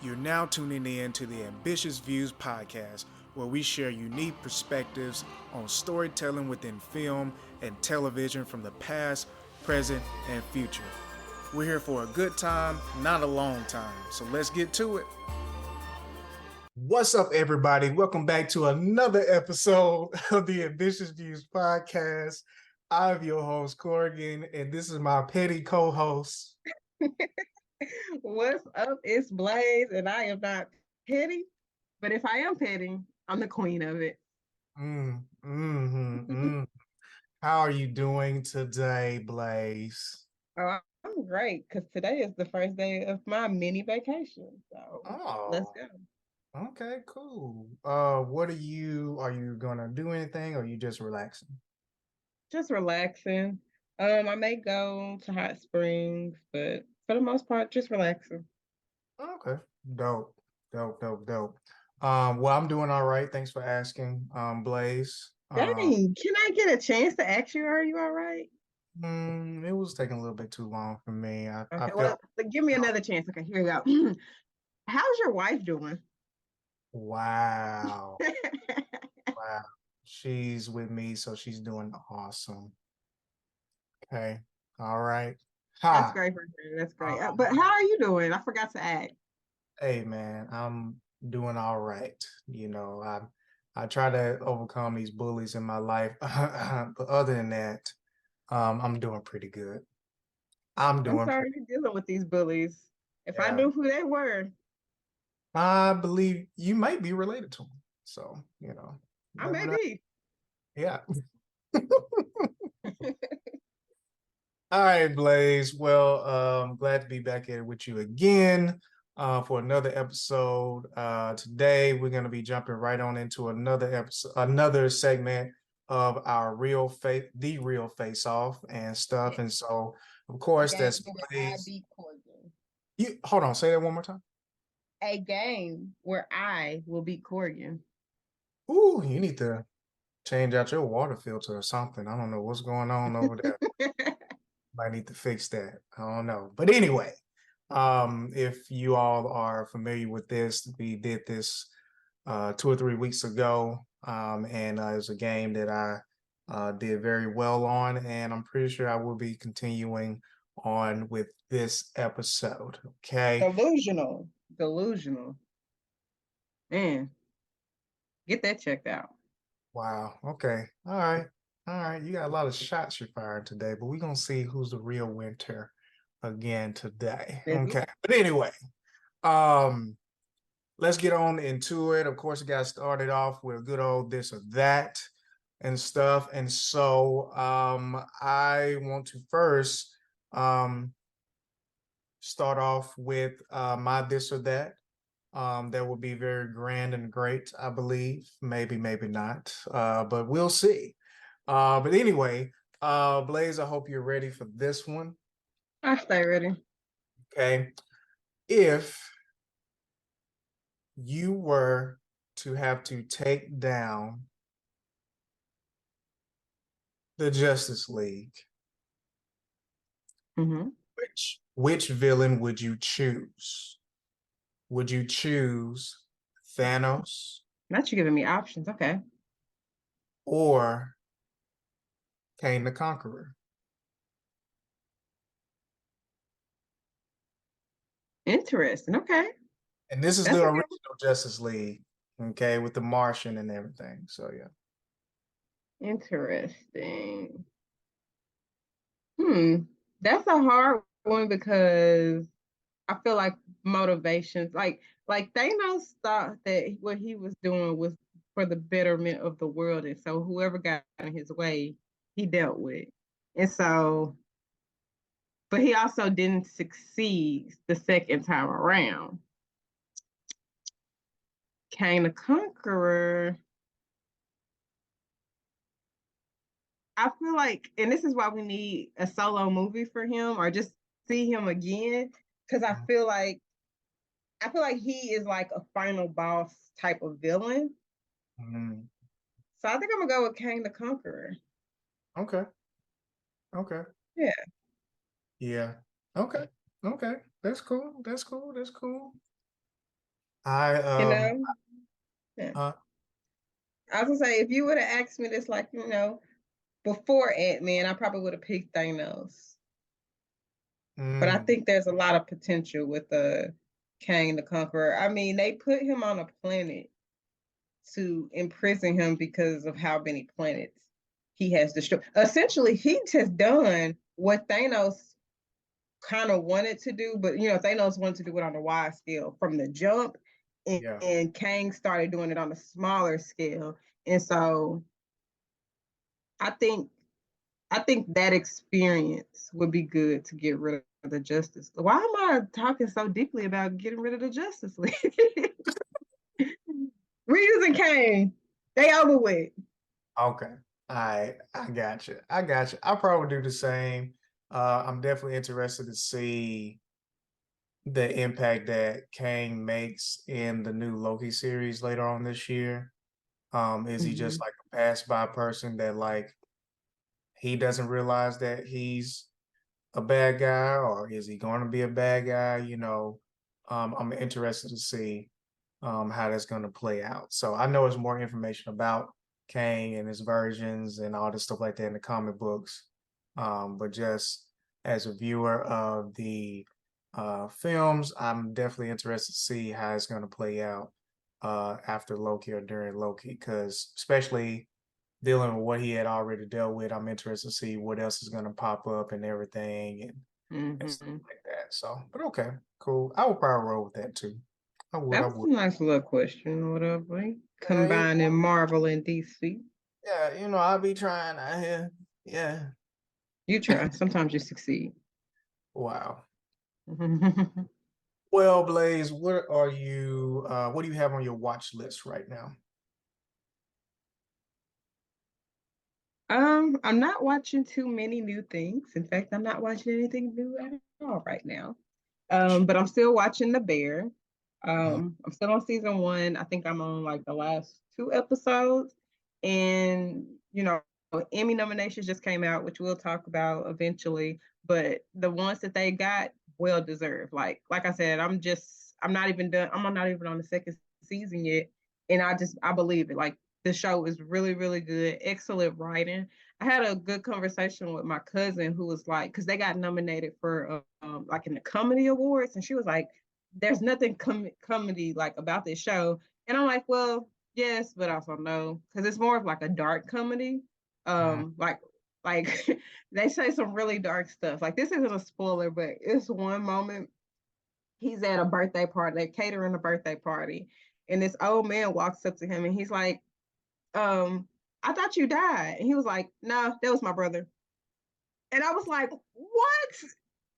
You're now tuning in to the Ambitious Views podcast, where we share unique perspectives on storytelling within film and television from the past, present, and future. We're here for a good time, not a long time. So let's get to it. What's up, everybody? Welcome back to another episode of the Ambitious Views podcast. I'm your host, Corrigan, and this is my petty co-host. What's up? It's Blaze, and I am not petty, but if I am petty, I'm the queen of it. How are you doing today, Blaze? Oh, I'm great because today is the first day of my mini vacation. So let's Oh, go. okay, cool. What are you gonna do anything or are you just relaxing? Just relaxing. I may go to hot springs, but for the most part, just relaxing. Okay. Dope. Dope. Well, I'm doing all right. Thanks for asking, Blaze. Dang, can I get a chance to ask you, are you all right? It was taking a little bit too long for me. I Okay, well, give me another chance. Okay, here we go. How's your wife doing? wow. Wow. She's with me, so she's doing awesome. Okay. All right. That's Ha. great for her. That's great. Um, But how are you doing? I forgot to ask. hey man, I'm doing all right. I try to overcome these bullies in my life. But other than that, I'm doing pretty good. I'm I'm doing sorry pretty, you're dealing with these bullies. If I yeah. knew who they were, I believe you might be related to them. So, you I never may know. be. Yeah. All right, Blaze. Well, glad to be back here with you again for another episode. Today, we're going to be jumping right on into another episode, another segment of our the real face off and stuff. Yes. And so, of A course, game that's where I Blaze. beat Corgan. You hold on, say that one more time. A game where I will beat Corgan. Ooh, you need to change out your water filter or something. I don't know what's going on over there. Might need to fix that. I don't know. But anyway, if you all are familiar with this, we did this 2 or 3 weeks ago. And it was a game that I did very well on, and I'm pretty sure I will be continuing on with this episode. Okay. Delusional. Delusional. Man, get that checked out. Wow. Okay. All right. All right. You got a lot of shots you're firing today, but we're gonna see who's the real winner again today. Let's Okay. But anyway, um, let's get on into it. Of course, it got started off with a good old this or that and stuff. And so I want to first start off with my this or that. That would be very grand and great, I believe. Maybe, maybe not, but we'll see. But anyway, Blaze, I hope you're ready for this one. I stay ready. Okay. If you were to have to take down the Justice League, Mm-hmm. which villain would you choose? Would you choose Thanos Not you giving me options. Okay. or Kane the Conqueror? Interesting. Okay. And this is That's the a good original Justice League, okay, with the Martian and everything. So yeah. one. Interesting. Hmm. That's a hard one because I feel like motivations, like Thanos thought that what he was doing was for the betterment of the world, and so whoever got in his way, he dealt with. And so, but he also didn't succeed the second time around. Kang the Conqueror, I feel like, and this is why we need a solo movie for him, or just see him again, because I feel like he is like a final boss type of villain. Mm, So I think I'm gonna go with Kang the Conqueror. okay. Okay. Yeah. Yeah. Okay. Okay. That's cool. That's cool. That's cool. I You know? Yeah. uh I was gonna say, if you would have asked me this, like, before Ant-Man, I probably would have picked Thanos. But I mm, think there's a lot of potential with Kang the Conqueror. I mean, they put him on a planet to imprison him because of how many planets he has destroyed. Essentially, he has done what Thanos kind of wanted to do, but Thanos wanted to do it on a wide scale from the jump, yeah. and Kang started doing it on a smaller scale. And so I think I think that experience would be good to get rid of the Justice. Why am I talking so deeply about getting rid of the Justice League? Reeves and Kane, they over with. Okay. I got you. I got you. I'll probably do the same. I'm definitely interested to see the impact that Kang makes in the new Loki series later on this year. Is he just Mm-hmm. like a pass by person that like he doesn't realize that he's a bad guy, or is he going to be a bad guy? I'm interested to see how that's going to play out. So I know there's more information about Kang and his versions and all this stuff like that in the comic books. But just as a viewer of the films, I'm definitely interested to see how it's going to play out after Loki or during Loki, because especially dealing with what he had already dealt with, I'm interested to see what else is going to pop up and everything and stuff Mm-hmm. like that. So, but okay, cool. I would probably roll with that too. I would. That I was would. a nice little question, whatever. Yeah, Combining Marvel and DC. yeah. I'll be trying out here. Yeah. You try. Sometimes you succeed. Wow. Well, Blaze, what are you? What do you have on your watch list right now? I'm not watching too many new things. In fact, I'm not watching anything new at all right now. Gotcha. But I'm still watching The Bear. Mhm. I'm still on season one. I think I'm on like the last two episodes. And, Emmy nominations just came out, which we'll talk about eventually. But the ones that they got, well deserved. Like I said, I'm not even done. I'm not even on the second season yet. And I believe it. Like the show is really, really good. Excellent writing. I had a good conversation with my cousin who was like, because they got nominated for like in the comedy awards, and she was like, "There's nothing comedy like about this show," and I'm like, "Well, yes, but also no, because it's more of like a dark comedy. Mhm. Like like they say some really dark stuff. Like this isn't a spoiler, but it's one moment he's at a birthday party, they're catering a birthday party, and this old man walks up to him and he's like, um, I thought you died. And he was like, nah, that was my brother. And I was like, what?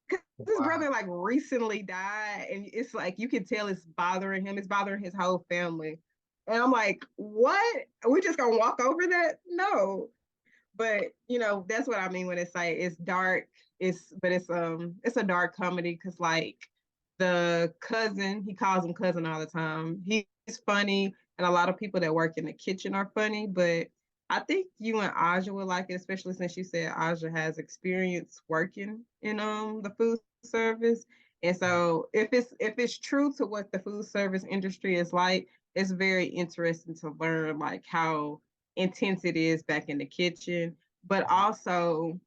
Because his Wow. brother like recently died. And it's like, you can tell it's bothering him. It's bothering his whole family. And I'm like, what? Are we just going to walk over that? No. But that's what I mean when it's like it's dark. It's a dark comedy because like the cousin, he calls him cousin all the time. He's funny, and a lot of people that work in the kitchen are funny. But I think you and Aja would like it, especially since you said Aja has experience working in the food service. And so if it's true to what the food service industry is like, it's very interesting to learn like how intense it is back in the kitchen, but also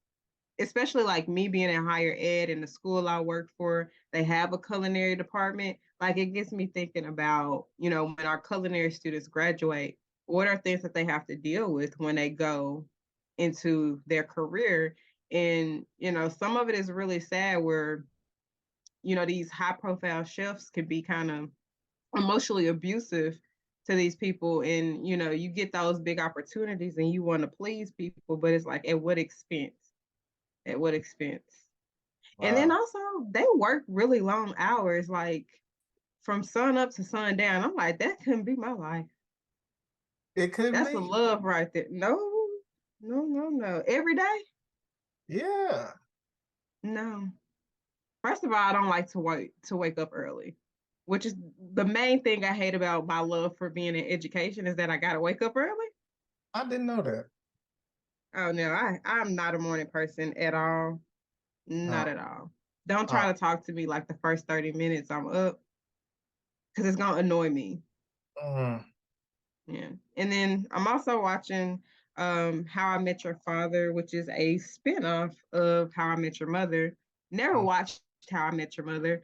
especially like me being in higher ed in the school I work for, they have a culinary department. Like it gets me thinking about, when our culinary students graduate, what are things that they have to deal with when they go into their career? And, some of it is really sad where, these high profile chefs can be kind of emotionally abusive to these people, and you get those big opportunities and you want to please people, but it's like, at what expense? At what expense? And then Wow. also they work really long hours, like from sun up to sun down. I'm like, that couldn't be my life. It could That's a be. love right there. No, no, no, no. Every day? Yeah. No. First of all, I don't like to wake up early, which is the main thing I hate about my love for being in education, is that I gotta wake up early. I didn't know that. Oh no, I'm not a morning person at all. Not Oh, at all. Don't oh, try to talk to me like the first 30 minutes I'm up. because it's gonna annoy me. Mm. Yeah. And then I'm also watching How I Met Your Father, which is a spinoff of How I Met Your Mother. Never watched How I Met Your Mother.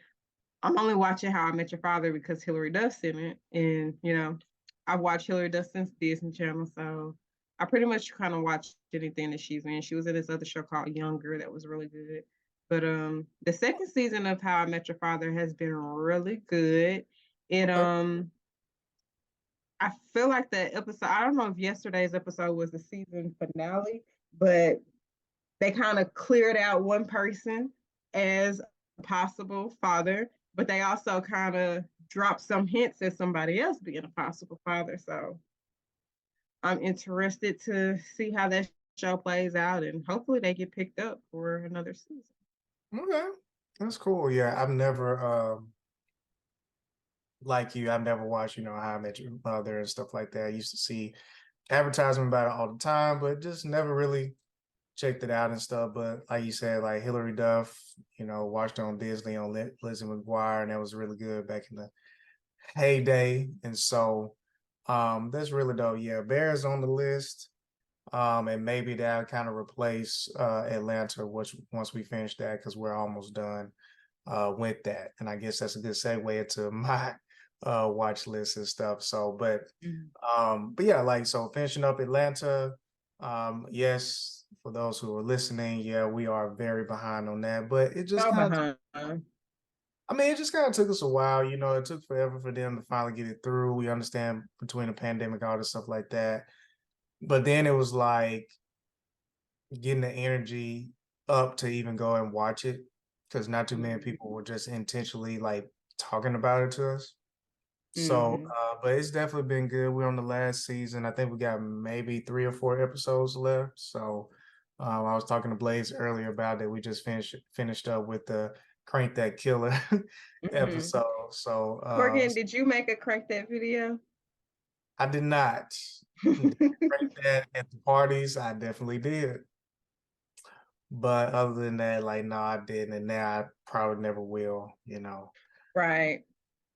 I'm only watching How I Met Your Father because Hilary Duff's in it. And, I've watched Hilary Duff since Disney Channel. So I pretty much kind of watch anything that she's in. She was in this other show called Younger that was really good. But the second season of How I Met Your Father has been really good. It Okay. I feel like the episode, I don't know if yesterday's episode was the season finale, but they kind of cleared out one person as a possible father, but they also kind of dropped some hints at somebody else being a possible father. So I'm interested to see how that show plays out, and hopefully they get picked up for another season. Okay. That's cool. Yeah, I've never like you, I've never watched, How I Met Your Mother and stuff like that. I used to see advertisement about it all the time, but just never really checked it out and stuff. But like you said, like Hilary Duff, watched on Disney on Lizzie McGuire, and that was really good back in the heyday. And so that's really dope. Yeah, Bears on the list. And maybe that'll kind of replace Atlanta, which once we finish that, because we're almost done with that. And I guess that's a good segue into my watch list and stuff. So, but yeah, like so finishing up Atlanta. Yes, for those who are listening, yeah, we are very behind on that. But it just So kind of behind. I mean, it just kind of took us a while. It took forever for them to finally get it through. We understand between the pandemic, all this stuff like that. But then it was like getting the energy up to even go and watch it because not too many people were just intentionally like talking about it to us. So, Mm-hmm. but it's definitely been good. We're on the last season. I think we got maybe 3 or 4 episodes left. So, I was talking to Blaze earlier about that. We just finished up with the Crank That Killer Mm-hmm. episode. So, Morgan, did you make a crank that video? I did not. Did I crank that at the parties? I definitely did. But other than that, like, no, I didn't. And now I probably never will. Right.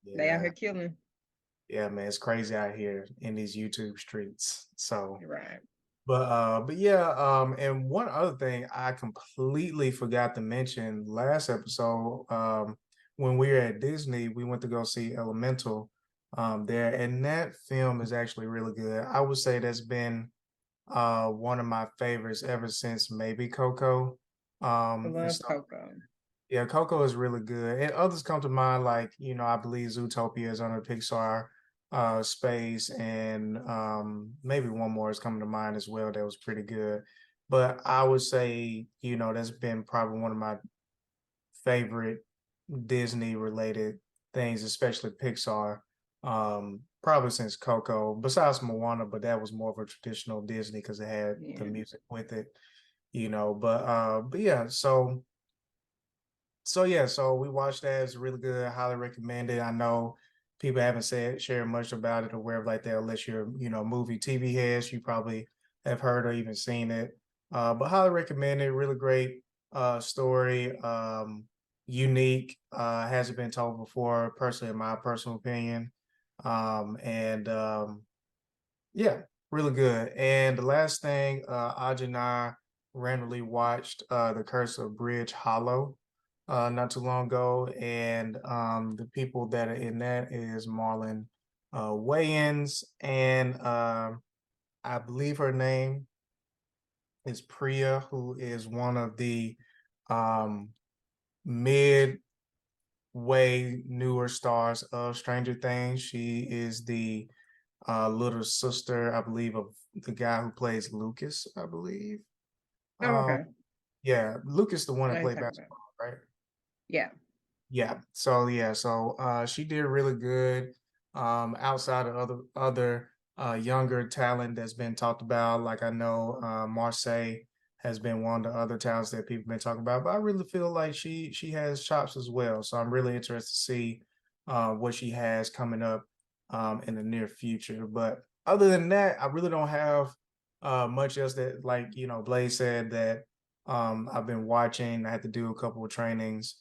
They out Yeah. here killing. Yeah, man, it's crazy out here in these YouTube streets. So, Right. but yeah, and one other thing I completely forgot to mention last episode, when we were at Disney, we went to go see Elemental there, and that film is actually really good. I would say that's been one of my favorites ever since maybe Coco. I And love so Coco. yeah, Coco is really good. And others come to mind, like, I believe Zootopia is under Pixar space, and maybe one more is coming to mind as well that was pretty good. But I would say, that's been probably one of my favorite Disney related things, especially Pixar. Probably since Coco, besides Moana, but that was more of a traditional Disney because it had the Yeah. music with it. But yeah, so yeah, so we watched that. It's really good. Highly recommend it. I know people haven't shared much about it or wherever like that, unless you're, movie TV heads. You probably have heard or even seen it. But highly recommend it. Really great story. Unique. Hasn't been told before, personally, in my personal opinion. And Yeah, really good. And the last thing, Aj and I randomly watched The Curse of Bridge Hollow not too long ago. And the people that are in that is Marlon Wayans and I believe her name is Priya, who is one of the um, midway newer stars of Stranger Things. She is the little sister, I believe, of the guy who plays Lucas, I believe. Oh, Um, okay. yeah, Lucas, the one I that know you're played talking about. basketball, right? Yeah. Yeah. So she did really good. Outside of other younger talent that's been talked about, like I know Marseille has been one of the other talents that people have been talking about, but I really feel like she has chops as well. So I'm really interested to see what she has coming up in the near future. But other than that, I really don't have much else that, like, Blaze said, that I've been watching. I had to do a couple of trainings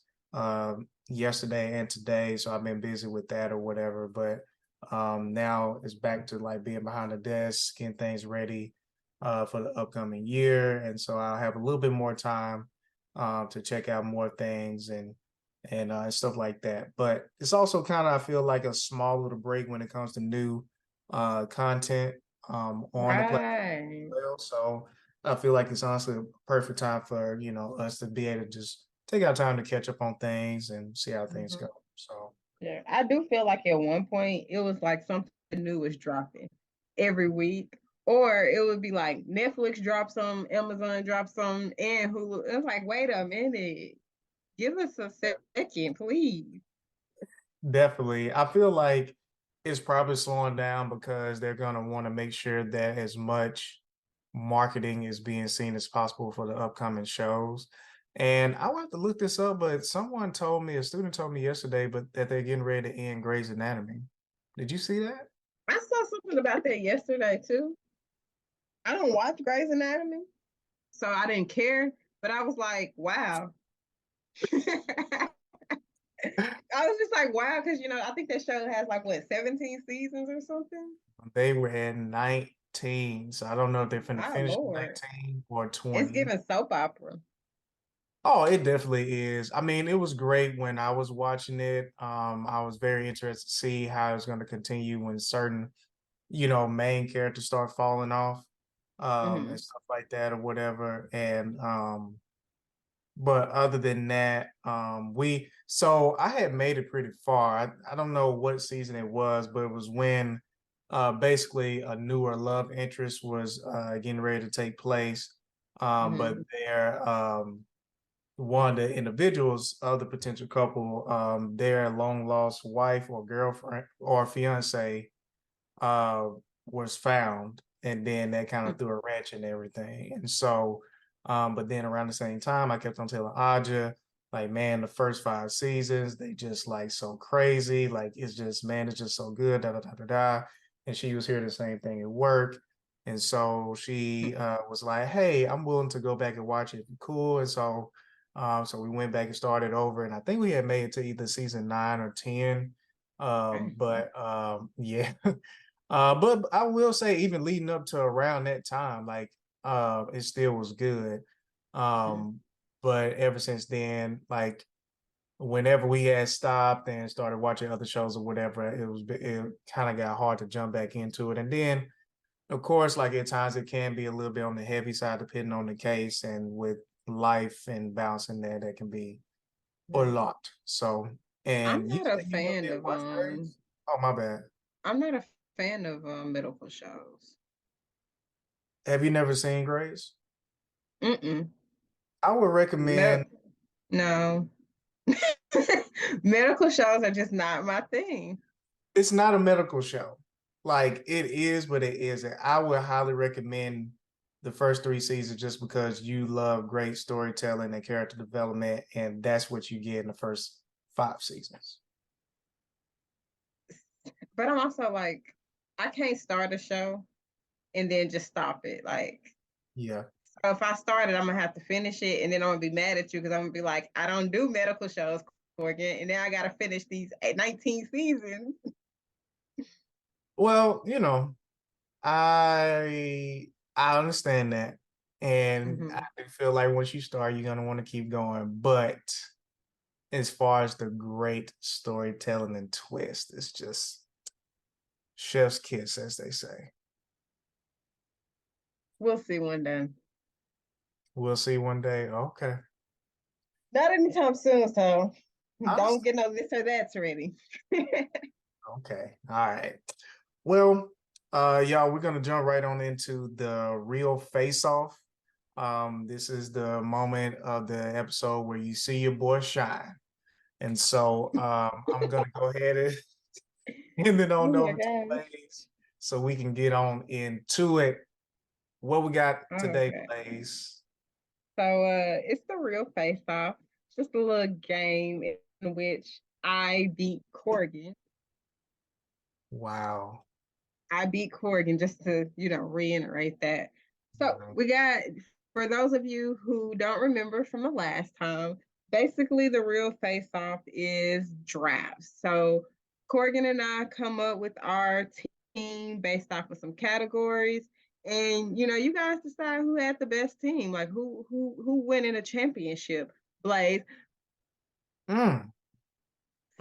yesterday and today, so I've been busy with that or whatever. But now it's back to like being behind the desk, getting things ready for the upcoming year, and so I'll have a little bit more time to check out more things and stuff like that. But it's also kind of I feel like a small little break when it comes to new content on the platform Right. as well. So I feel like it's honestly a perfect time for us to be able to just take our time to catch up on things and see how things Mhm. go. So Yeah, I do feel like at one point it was like something new was dropping every week, or it would be like Netflix drops some, Amazon drops some, and Hulu. It's like, wait a minute, give us a second, please. definitely, I feel like it's probably slowing down because they're going to want to make sure that as much marketing is being seen as possible for the upcoming shows. And I will have to look this up, but someone told me, a student told me yesterday, but that they're getting ready to end Grey's Anatomy. Did you see that? I saw something about that yesterday too. I don't watch Grey's Anatomy, so I didn't care, but I was like, wow. I was just like, wow, because I think that show has like what, 17 seasons or something? They were at 19, so I don't know if they're finna My finish Lord. 19 or It's 20. giving soap opera. Oh, it definitely is. I mean, it was great when I was watching it. I was very interested to see how it's going to continue when certain, main characters start falling off, and Hmm. stuff like that or whatever. And but other than that, so I had made it pretty far. I don't know what season it was, but it was when basically a newer love interest was getting ready to take place. But Hmm. one of the individuals of the potential couple, their long lost wife or girlfriend or fiance uh, was found, and then that kind of threw a wrench in everything. And so, but then around the same time, I kept on telling Aja, like, man, the first 5 seasons, they just like so crazy. Like, it's just, man, it's just so good. Da da da da da. And she was hearing the same thing at work. And so she was like, "Hey, I'm willing to go back and watch it if you're cool." And so we went back and started over. And I think we had made it to either season 9 or 10. Okay. Yeah. But I will say, even leading up to around that time, like it still was good. Mhm. Um, but ever since then, like whenever we had stopped and started watching other shows or whatever, it kind of got hard to jump back into it. And then, of course, like at times it can be a little bit on the heavy side, depending on the case, and with life and balancing that can be a Right. lot. So, I'm and you not a said you never fan did of watch Grace? Oh, my bad. I'm not a fan of medical shows. Have you never seen Grace? Mm-mm. I would recommend. Med- no. Medical shows are just not my thing. It's not a medical show. Like it is, but it isn't. I would highly recommend the first 3 seasons just because you love great storytelling and character development, and that's what you get in the first 5 seasons. But I'm also like, I can't start a show and then just stop it. Like, Yeah. so if I start it, I'm gonna have to finish it, and then I'm gonna be mad at you because I'm gonna be like, I don't do medical shows, Corgan, and then I gotta finish these 19 seasons. Well, I understand that, and I Hmm. do feel like once you start, you're gonna want to keep going. But as far as the great storytelling and twist, it's just chef's kiss, as they say. We'll see one day. We'll see one day. Okay. Not anytime soon, so I don't understand. get no this or that's ready. Okay. All right. Well, y'all, we're gonna jump right on into the real face off. This is the moment of the episode where you see your boy shine. And so I'm gonna go ahead and hand it on Oh my over to gosh. Blaze so we can get on into it. What we got today, Okay. Blaze? So it's the real face off. Just a little game in which I beat Corgan. Wow. I beat Corgan just to, reiterate that. So we got, for those of you who don't remember from the last time, Basically, the real face off is drafts. So Corgan and I come up with our team based off of some categories. And you guys decide who had the best team, like who win in a championship. Blaze, Mm,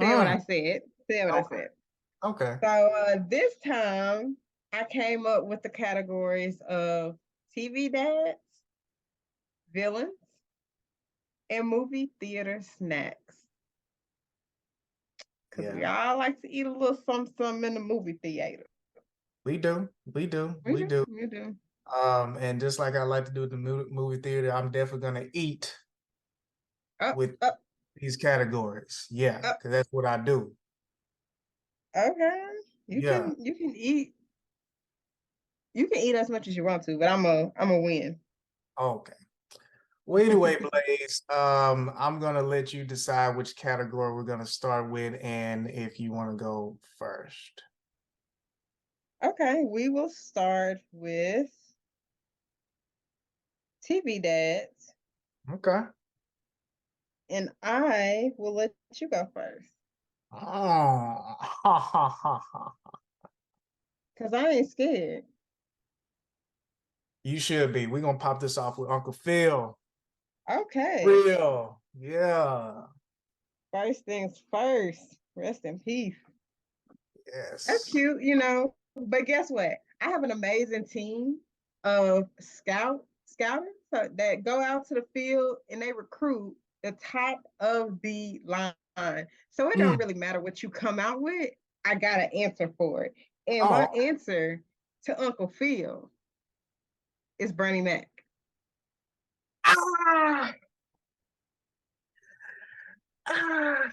said what mm. I said. Said what I Okay. said. Okay. So this time I came up with the categories of TV dads, villains, and movie theater snacks. Because we Yeah. all like to eat a little something in the movie theater. We do. We do. We We do. do. We do. And just like I like to do at the movie theater, I'm definitely gonna eat Up, with up, these categories. Yeah, up. because that's what I do. Okay. You Yeah. can you can eat as much as you want to, but I'm a win. Okay. Well, anyway, Blaze, I'm gonna let you decide which category we're gonna start with, and if you want to go first. Okay, we will start with TV dads, Okay. and I will let you go first. Oh, ha ha ha ha. Cause I ain't scared. You should be. We're gonna pop this off with Uncle Phil. Okay. Real. Yeah. First things first. Rest in peace. That's Yes. cute. But guess what? I have an amazing team of scouting that go out to the field and they recruit the top of the line. So it don't Mm. really matter what you come out with. I got an answer for it. And my Oh. answer to Uncle Phil is Bernie Mac. Ah, ah,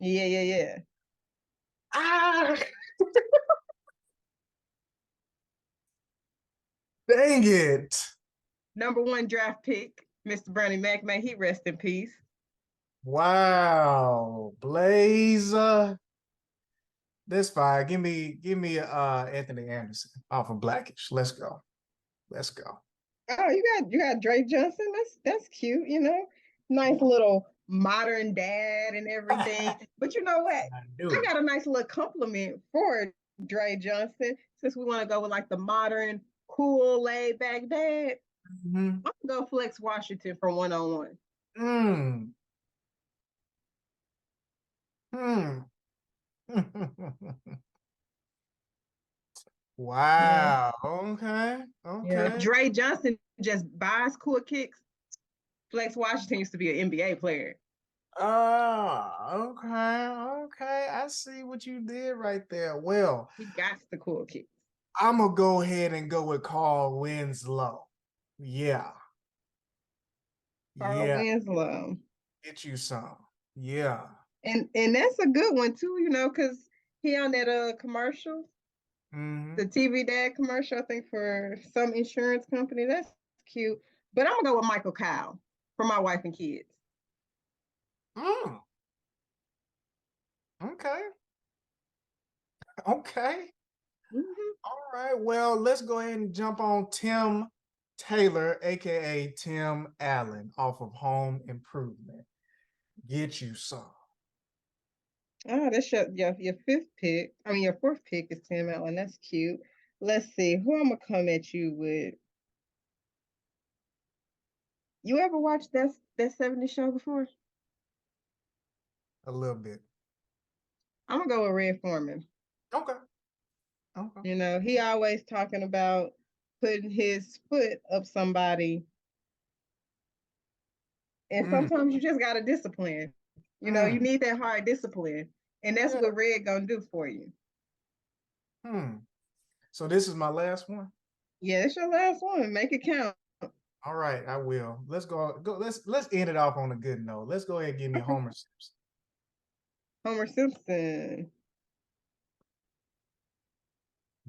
Yeah, yeah, yeah. ah. Dang it. Number one draft pick, Mr. Bernie Mac. May he rest in peace. Wow. Blaze. That's fine. Give me Anthony Anderson off of Blackish. Let's go. Let's go. Oh, you got Drake Johnson. That's cute. Nice little modern dad and everything. I But you know what? knew I it. got a nice little compliment for Drake Johnson since we want to go with like the modern, cool, laid back dad. Mhm. I'm gonna go flex Washington for 1-on-1. Mm. Mm. Yeah. Wow. Okay. Yeah. Okay. Dre Johnson just buys cool kicks. Flex Washington used to be an NBA player. Okay. Okay. I see what you did right there. Well, He got the cool kicks. I'm gonna go ahead and go with Carl Winslow. Yeah. Carl Yeah. Winslow. Get you some. Yeah. And that's a good one too, because he on that commercial, Mm-hmm. the TV dad commercial, I think for some insurance company. That's cute. But I'm gonna go with Michael Kyle for my wife and kids. Mm. Okay. Okay. Mm-hmm. All right. Well, let's go ahead and jump on Tim Taylor, aka Tim Allen, off of Home Improvement. Get you some. Oh, that's your fifth pick. I mean your fourth pick is Tim Allen. That's cute. Let's see who I'm gonna come at you with. You ever watched that 70s show before? A little bit. I'm gonna go with Red Foreman. Okay. Okay. He always talking about putting his foot up somebody, and Mm. sometimes you just gotta discipline. You Mm. need that hard discipline, and that's Yeah. what Red gonna do for you. Hmm. So this is my last one. Yeah, it's your last one. Make it count. All right, I will. Let's go. Let's end it off on a good note. Let's go ahead and give me Okay. Homer Simpson. Homer Simpson.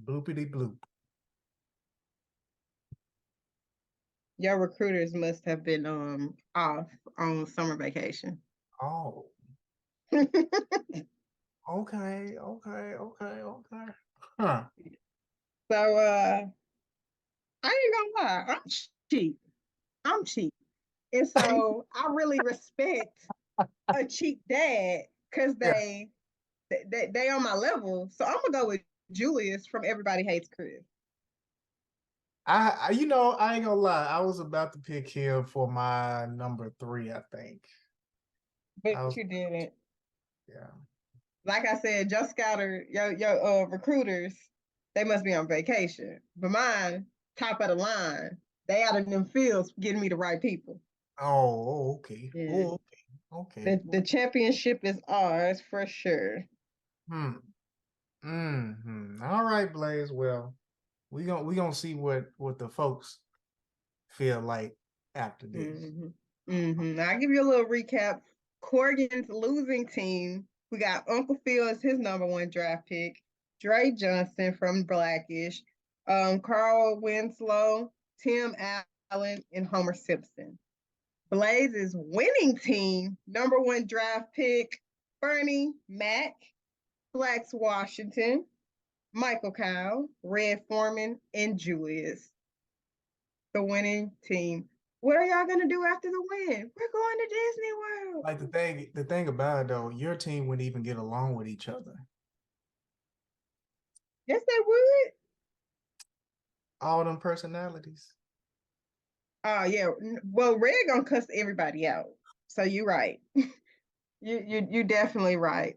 Bloopity bloop. Your recruiters must have been off on summer vacation. Oh. Okay. Okay. Okay. Okay. Huh. So I ain't gonna lie, I'm cheap. I'm cheap. And so I really respect a cheap dad because Yeah. they on my level. So I'm gonna go with Julius from Everybody Hates Chris. I ain't gonna lie. I was about to pick him for my number three, I think. But I was, you didn't. yeah. Like I said, Joe Scouter, your recruiters, they must be on vacation. But mine, top of the line, they out in them fields getting me the right people. Okay. Yeah. Oh, okay. Okay. The championship is ours for sure. Hmm. All right, Blaze. Well, we gonna see what the folks feel like after this. I'll give you a little recap. Corgan's losing team. We got Uncle Phil as his number one draft pick. Dre Johnson from Blackish. Carl Winslow, Tim Allen, and Homer Simpson. Blaze's winning team, number one draft pick, Bernie Mac, Flex Washington, Michael Kyle, Red Foreman, and Julius. The winning team. What are y'all gonna do after the win? We're going to Disney World. Like the thing about it though, your team wouldn't even get along with each other. Yes, they would. All them personalities. Oh yeah. Well, Red gonna cuss everybody out. So you're right. You definitely right.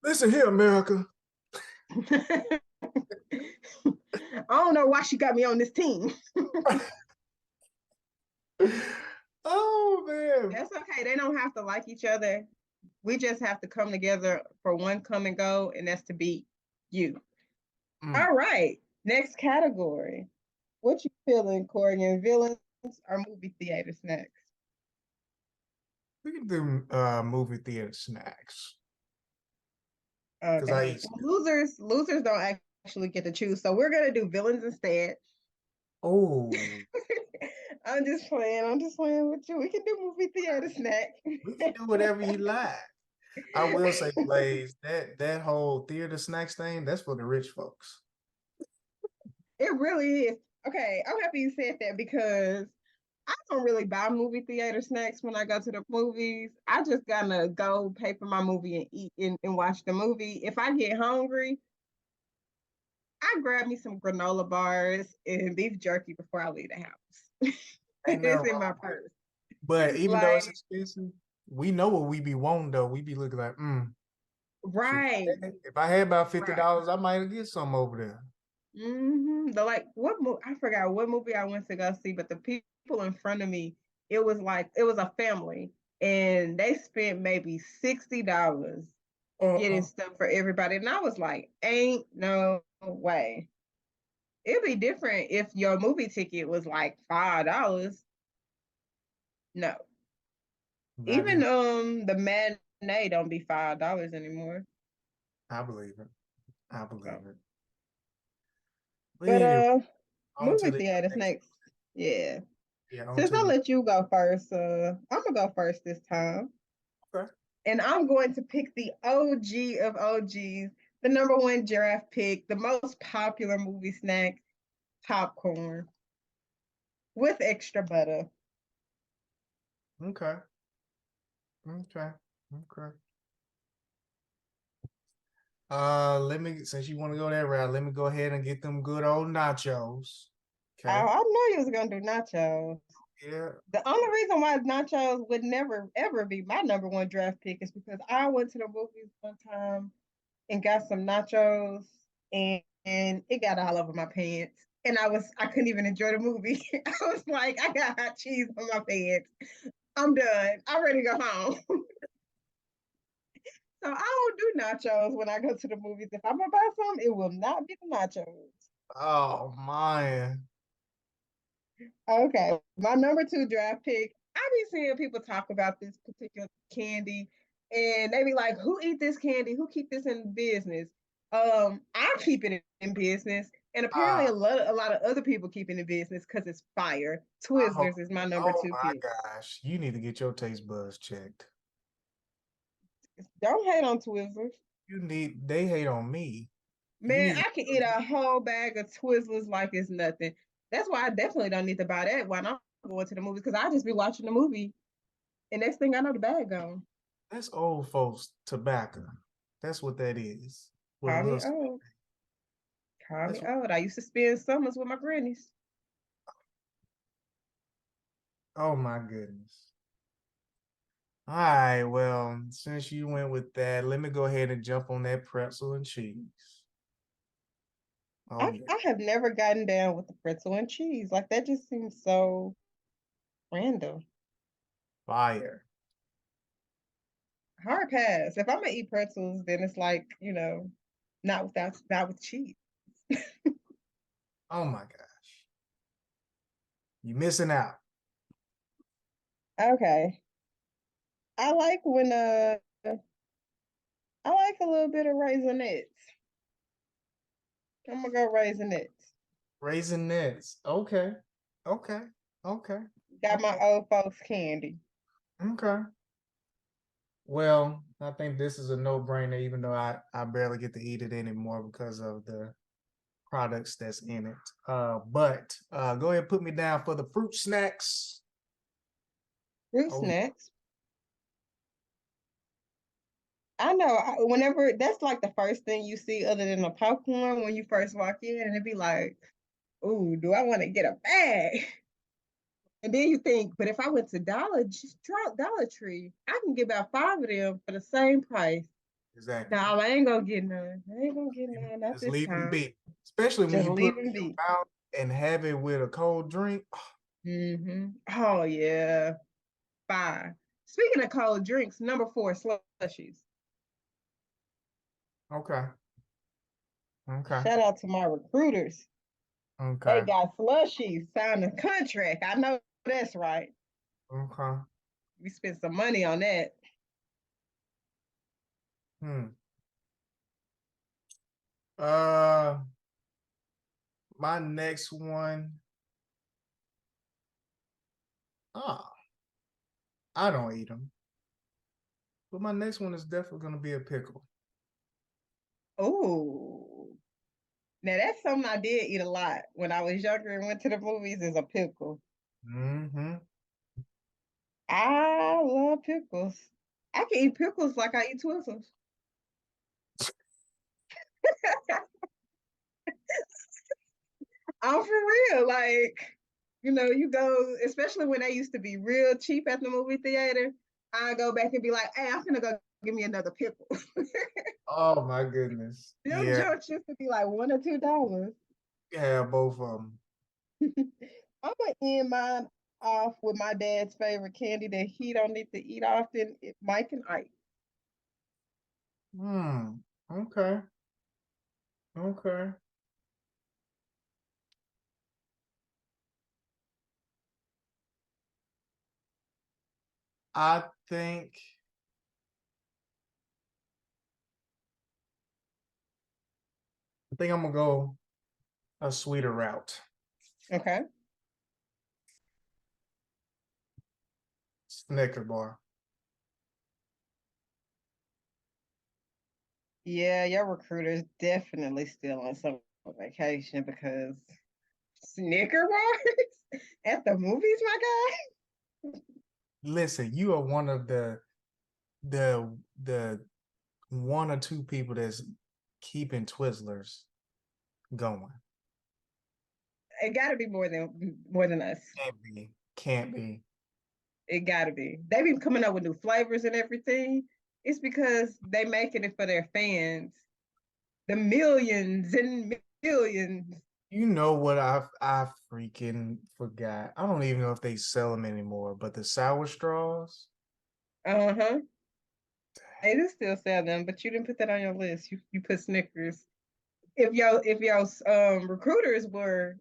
Listen here, America. I don't know why she got me on this team. Oh man. That's okay. They don't have to like each other. We just have to come together for one come and go, and that's to beat you. Mm. All right. Next category. What you feeling, Corey? Villains or movie theater snacks? We can do movie theater snacks. Because I Okay. used Well, to. losers don't actually get to choose. So we're gonna do villains instead. Oh, I'm just playing. I'm just playing with you. We can do movie theater snack. we can do whatever you like. I will say, Blaze, that whole theater snacks thing, that's for the rich folks. It really is. Okay, I'm happy you said that because I don't really buy movie theater snacks when I go to the movies. I just gotta go pay for my movie and eat and watch the movie. If I get hungry, I grab me some granola bars and beef jerky before I leave the house. Ain't nothing It's in my wrong with it. purse. But even though it's Like, expensive, we know what we be wanting though. We be looking like, shoot, right, if I had about right. $50, I might get some over there. The like what movie I forgot what movie I went to go see, but the people in front of me, it was a family and they spent maybe $60 getting Uh-uh. stuff for everybody. And I was like, ain't no way. It'd be different if your movie ticket was like $5. No. Not Even even. the matinee don't be $5 anymore. I believe it. I believe So, it. But but anyway, on to movie the theater next. snacks. Yeah. Yeah, on Since to I the. let you go first, I'm gonna go first this time. Okay. And I'm going to pick the OG of OGs, the number one giraffe pick, the most popular movie snack, popcorn with extra butter. Okay. Okay. Okay. Let me since you want to go that route, let me go ahead and get them good old nachos. Okay. I know you was gonna do nachos. Yeah. The only reason why nachos would never ever be my number one draft pick is because I went to the movies one time and got some nachos and it got all over my pants. And I couldn't even enjoy the movie. I was like, I got hot cheese on my pants. I'm done. I'm ready to go home. So I don't do nachos when I go to the movies. If I'm gonna buy some, it will not be the nachos. Oh man. Okay, my number two draft pick. I be seeing people talk about this particular candy, and they be like, "Who eat this candy? Who keep this in business?" I keep it in business, and apparently Ah, a lot of other people keep it in business because it's fire. I hope. Twizzlers is my number Oh two my pick. gosh, you need to get your taste buds checked. Don't hate on Twizzlers. They hate on me. You Man, need to I can eat a whole bag of Twizzlers like it's nothing. That's why I definitely don't need to buy that when I'm going to the movies because I just be watching the movie And next thing I know, the bag gone. That's old folks tobacco. That's what that is. With a Call little. me old. Call That's me what, old. I used to spend summers with my grannies. oh my goodness. All right, well, since you went with that, let me go ahead and jump on that pretzel and cheese. Oh I, yeah, I have never gotten down with the pretzel and cheese. Like that just seems so random. fire. Hard pass. If I'm gonna eat pretzels, then it's like, not with cheese. Oh my gosh, you missing out. Okay. I like when I like a little bit of raisinets. I'm gonna go raisinets. Raisinets. Okay, okay, okay, Got my okay, old folks candy. okay. Well, I think this is a no-brainer, even though I barely get to eat it anymore because of the products that's in it. But go ahead and put me down for the fruit snacks. Fruit Oh, yeah. snacks. I know. Whenever that's like the first thing you see, other than the popcorn, when you first walk in, and it'd be like, "Ooh, do I want to get a bag?" And then you think, but if I went to Dollar Tree, I can get about five of them for the same price. No, Exactly. I ain't gonna get none. I ain't gonna get none. Not Just this leave them time. be. Especially when Just you put leave them in them be. your mouth and have it with a cold drink. Oh yeah, five. Speaking of cold drinks, number four, slushies. Okay. Okay. Shout out to my recruiters. They Okay. got slushies, signed a contract. I know that's right. Okay. We spent some money on that. Hmm. Uh, my next one. Ah, I don't eat them. But my next one is definitely gonna be a pickle. Ooh. Now that's something I did eat a lot when I was younger and went to the movies is a pickle. Mm-hmm. I love pickles. I can eat pickles like I eat Twizzlers. I'm for real. Like, you go, especially when they used to be real cheap at the movie theater. I go back and be like, hey, I'm gonna go give me another pickle. Oh my goodness. Them Yeah, jokes used to be like $1 or $2. yeah, both of them. I'm gonna end mine off with my dad's favorite candy that he don't need to eat often, Mike and Ike. Hmm. Okay. Okay. I think I'm gonna go a sweeter route. Okay. Snicker bar. Yeah, your recruiter's definitely still on some vacation because Snicker bars at the movies, my guy. Listen, you are one of the one or two people that's keeping Twizzlers going. It got to be more than us. Can't be. Can't be. It got to be. They've been coming up with new flavors and everything. It's because they making it for their fans, the millions and millions. You know what I freaking forgot. I don't even know if they sell them anymore, but the sour straws. Uh huh. They do still sell them, but you didn't put that on your list. You put Snickers. If your recruiters were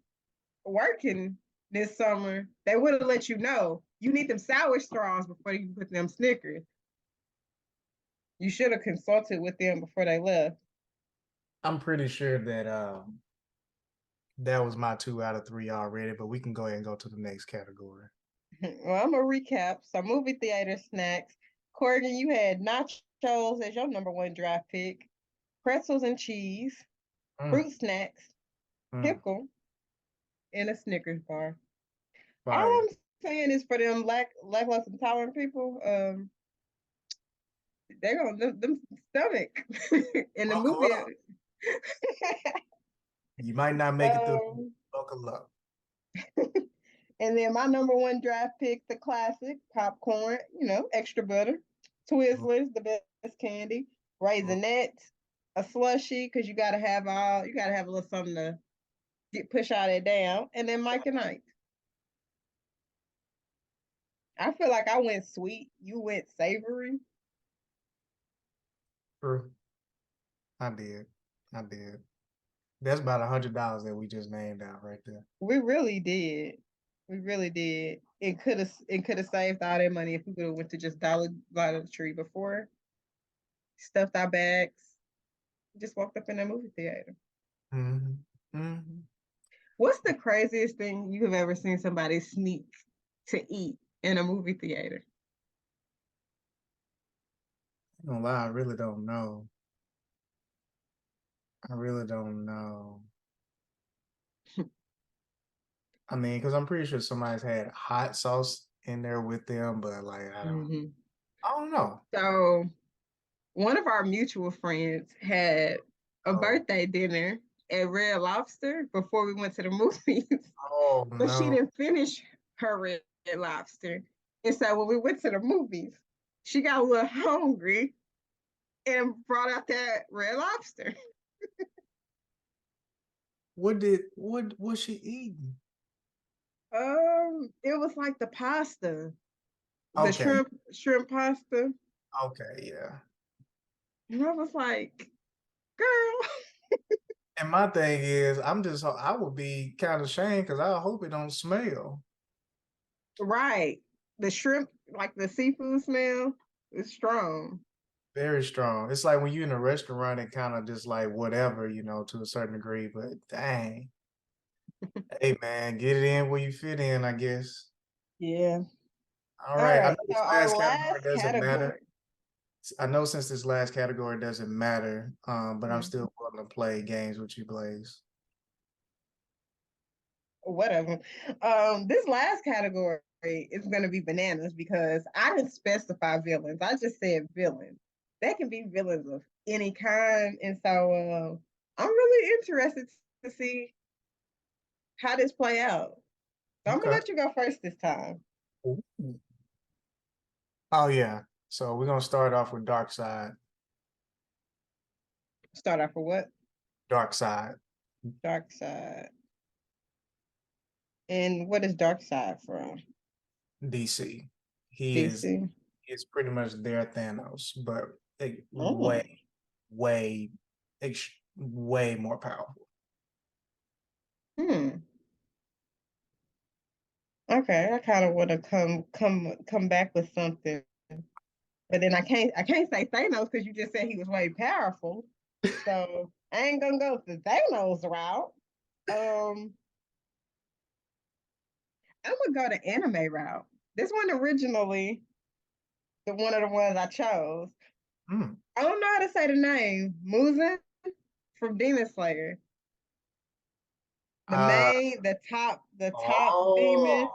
working this summer, they would have let you know you need them sour straws before you put them Snickers. You should have consulted with them before they left. I'm pretty sure that that was my 2 out of 3 already, but we can go ahead and go to the next category. Well, I'm gonna recap. So movie theater snacks. Corrigan, you had nachos as your number one draft pick, pretzels and cheese, Mm, fruit snacks, mm, pickle, and a Snickers bar. fire. I'm saying is for them lackluster tolerant people. They're gonna them stomach in the Buckle movie. up. You might not make it through. Buckle up. And then my number one draft pick, the classic popcorn, extra butter, Twizzlers, the best candy, Raisinets, a slushy, because you gotta have a little something to push all that down, and then Mike and Ike. I feel like I went sweet, you went savory. True. I did. I did. That's about $100 that we just named out right there. We really did. We really did. It could have saved all that money if we could have went to just Dollar Tree before, stuffed our bags, just walked up in the movie theater. Mm-hmm. Mm-hmm. What's the craziest thing you have ever seen somebody sneak to eat in a movie theater? I'm gonna lie, I really don't know. I really don't know. I mean, because I'm pretty sure somebody's had hot sauce in there with them, but like Mm-hmm. I don't know. So one of our mutual friends had a Oh, birthday dinner at Red Lobster before we went to the movies, oh but she no. didn't finish her Red Lobster. And so when we went to the movies, she got a little hungry and brought out that Red Lobster. What was she eating? It was like the pasta, the Okay. shrimp pasta. Okay, yeah. And I was like, girl, And my thing is, I would be kind of ashamed because I hope it don't smell right. The shrimp, like the seafood smell, is strong. very strong. It's like when you're in a restaurant and kind of just like whatever, to a certain degree. But dang, hey man, get it in where you fit in, I guess. Yeah. All All right. I know right. So this our last category last doesn't matter. category. I know since this last category doesn't matter, but I'm Mm, still willing to play games with you, Blaze. whatever. This last category is going to be bananas because I didn't specify villains. I just said villains. They can be villains of any kind, and so I'm really interested to see how this play out. So I'm gonna Okay. let you go first this time. Ooh. Oh yeah. So we're gonna start off with Dark Side. Start off with what? Dark Side, Dark side. And what is dark side from? DC. He is DC. is pretty much their Thanos, but Oh. way, way more powerful. Hmm. Okay, I kind of want to come back with something, but then I can't say Thanos because you just said he was way powerful. So I ain't gonna go the Thanos route. Um, I'm gonna go the anime route. This one originally one of the ones I chose. Hmm. I don't know how to say the name. Muzan from Demon Slayer. Uh The top oh demon.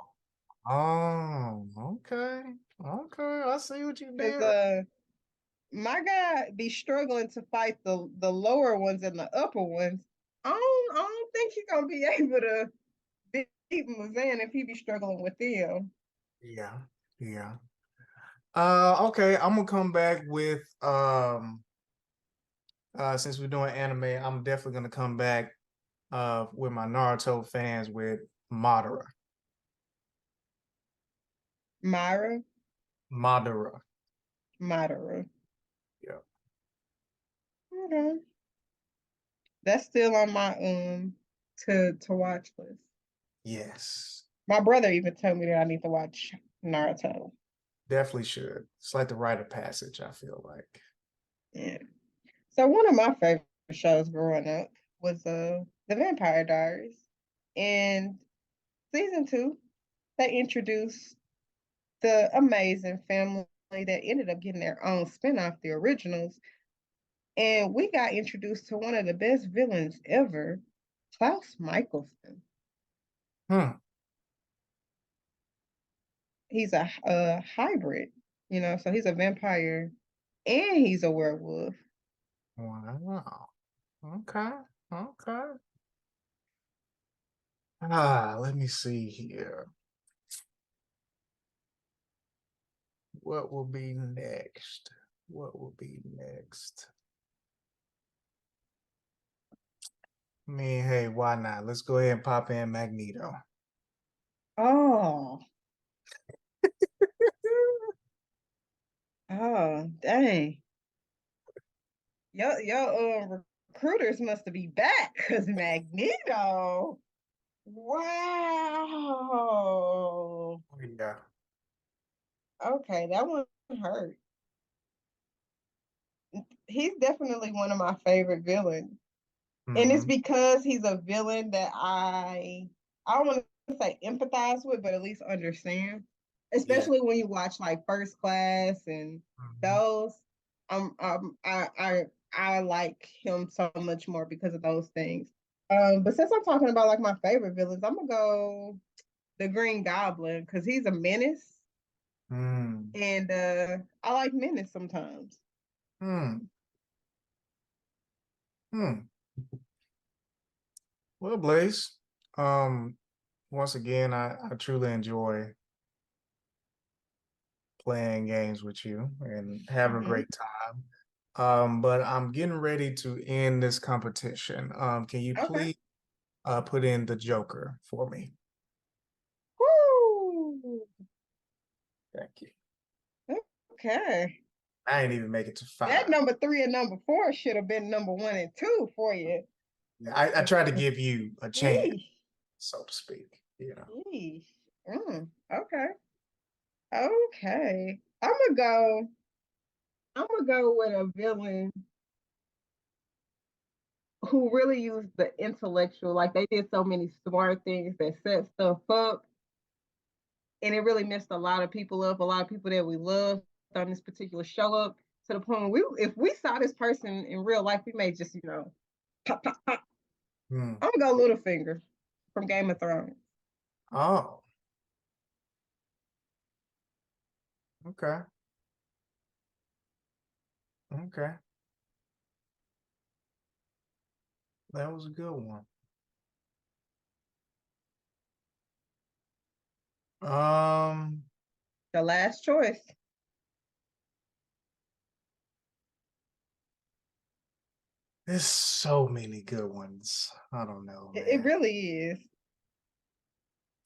okay. Okay. I see what you Cause did. my guy be struggling to fight the lower ones and the upper ones. I don't think he's gonna be able to beat Muzan if he be struggling with them. Yeah. Yeah. Okay, I'm gonna come back with since we're doing anime, I'm definitely gonna come back with my Naruto fans with Madara. Myra, Madara. Madara. Yeah. Okay. That's still on my to watch list. Yes. My brother even told me that I need to watch Naruto. Definitely should. It's like the rite of passage, I feel like. Yeah. So one of my favorite shows growing up was The Vampire Diaries. And season two, they introduced the amazing family that ended up getting their own spinoff, the originals. And we got introduced to one of the best villains ever, Klaus Michelson. Hmm. he's a hybrid, so he's a vampire and he's a werewolf. Wow. Okay. Okay. Let me see here. What will be next? What will be next? I mean, hey, why not? Let's go ahead and pop in Magneto. Oh, oh, dang. Your recruiters must be back because Magneto. Wow. Yeah. Okay, that one hurt. He's definitely one of my favorite villains. And it's Mm-hmm. because he's a villain that I don't want to say empathize with, but at least understand. Yeah. Especially when you watch like First Class and Mm-hmm. those. I like him so much more because of those things. But since I'm talking about like my favorite villains, I'm gonna go the Green Goblin because he's a menace, Mm. and I like menace sometimes. Mm. Mm. Well, Blaze, um, once again, I truly enjoy playing games with you and having a Hmm. great time. But I'm getting ready to end this competition. Can you Okay. please put in the Joker for me? Woo! Thank you. Okay. I ain't even make it to That five. number three and number four should have been number one and two for you. Yeah, I tried to give you a chance, Yeesh. so to speak. You know. Yeesh. Okay. Okay. I'm gonna go with a villain who really used the intellectual, like they did so many smart things that set stuff up, and it really messed a lot of people up, a lot of people that we love on this particular show up to the point where if we saw this person in real life, we may just, pop, pop, pop. Hmm. I'm gonna go Littlefinger from Game of Thrones. Oh, okay. Okay. That was a good one. Um, The last choice. there's so many good ones. I don't know, It man. really is.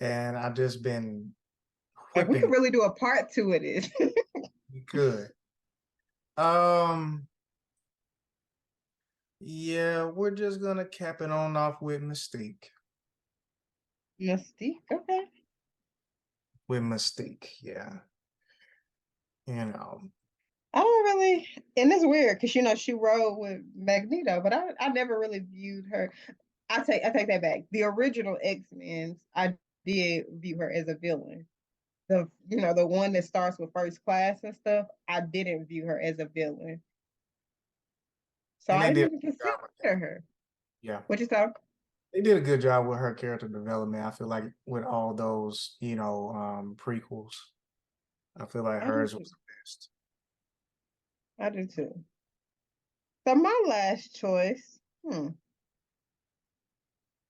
And I've just been Like we could whipping. really do a part two of this. You could. Um, yeah, we're just gonna cap it on off with Mystique. Mystique. Okay. With Mystique, yeah. You know. I don't really, and it's weird because she rode with Magneto, but I never really viewed her. I take that back. The original X-Men, I did view her as a villain. The one that starts with First Class and stuff, I didn't view her as a villain. So And I they didn't did a even good consider job with that. her. Yeah. What you thought? They did a good job with her character development. I feel like with all those, prequels, I feel like I do hers too. was the best. I do too. So my last choice,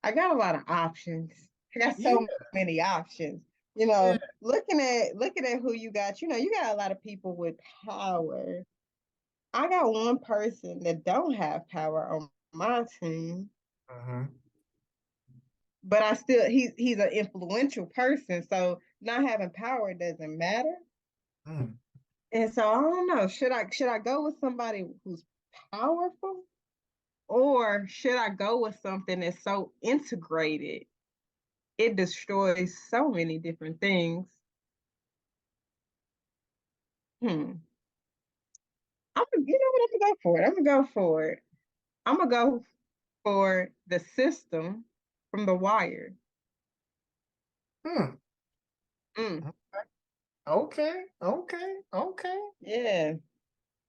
I got a lot of options. I got Yeah, so many options. yeah. Looking at who you got, you got a lot of people with power. I got one person that don't have power on my team, Mm-hmm. but he's an influential person, so not having power doesn't matter. Mm. And so I don't know, should I go with somebody who's powerful, or should I go with something that's so integrated it destroys so many different things? Hmm. You know what? I'm gonna go for it. I'm gonna go for it. I'm gonna go for the system from The Wire. Hmm. Mm, Okay, okay, okay. yeah,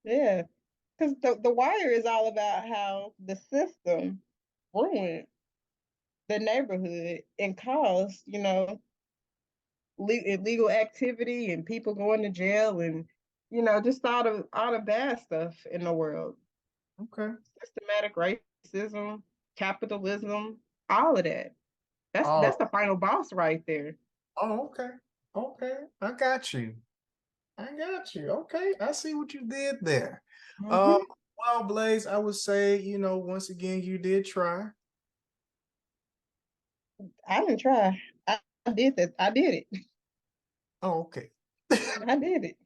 yeah. Because the Wire is all about how the system ruined the neighborhood and caused, illegal activity and people going to jail and just all the bad stuff in the world. Okay. Systematic racism, capitalism, all of that. That's Oh, the final boss right there. oh, okay. Okay. I got you. I got you. Okay. I see what you did there. Um, Hmm. well, Blaze, I would say, once again, you did try. I didn't try. I did that. I did it. Oh, okay. I did it.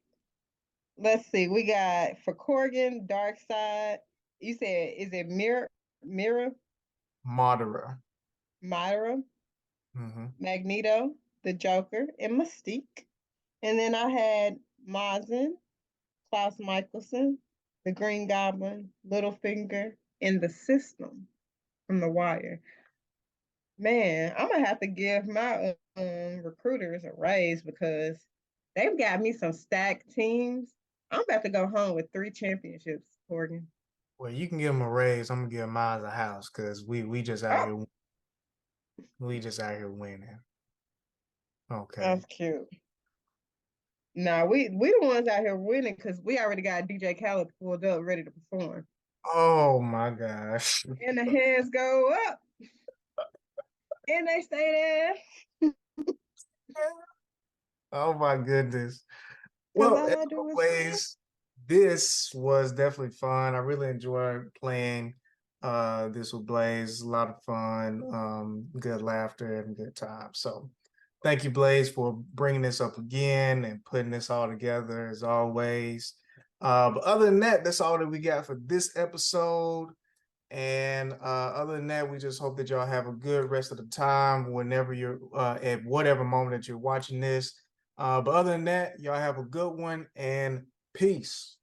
Let's see. We got for Corgan, Dark Side. You said is it Mirror, Madara. Myra, Mm-hmm. Magneto, the Joker, and Mystique. And then I had Mazin, Klaus Michelson, the Green Goblin, Littlefinger, and the System from The Wire. Man, I'm gonna have to give my recruiters a raise because they've got me some stacked teams. I'm about to go home with 3 championships, Morgan. Well, you can give them a raise. I'm gonna give mine a house because we just out Oh, here winning. Okay. that's cute. Nah, we the ones out here winning because we already got DJ Khaled pulled up, ready to perform. Oh my gosh. And the hands go up, and they stay there. Oh my goodness. Cause Well, all I do is win. anyways, this was definitely fun. I really enjoyed playing this with Blaze. A lot of fun, good laughter and good time. So thank you, Blaze, for bringing this up again and putting this all together as always. But other than that, that's all that we got for this episode. And other than that, we just hope that y'all have a good rest of the time whenever you're at whatever moment that you're watching this. But other than that, y'all have a good one and peace.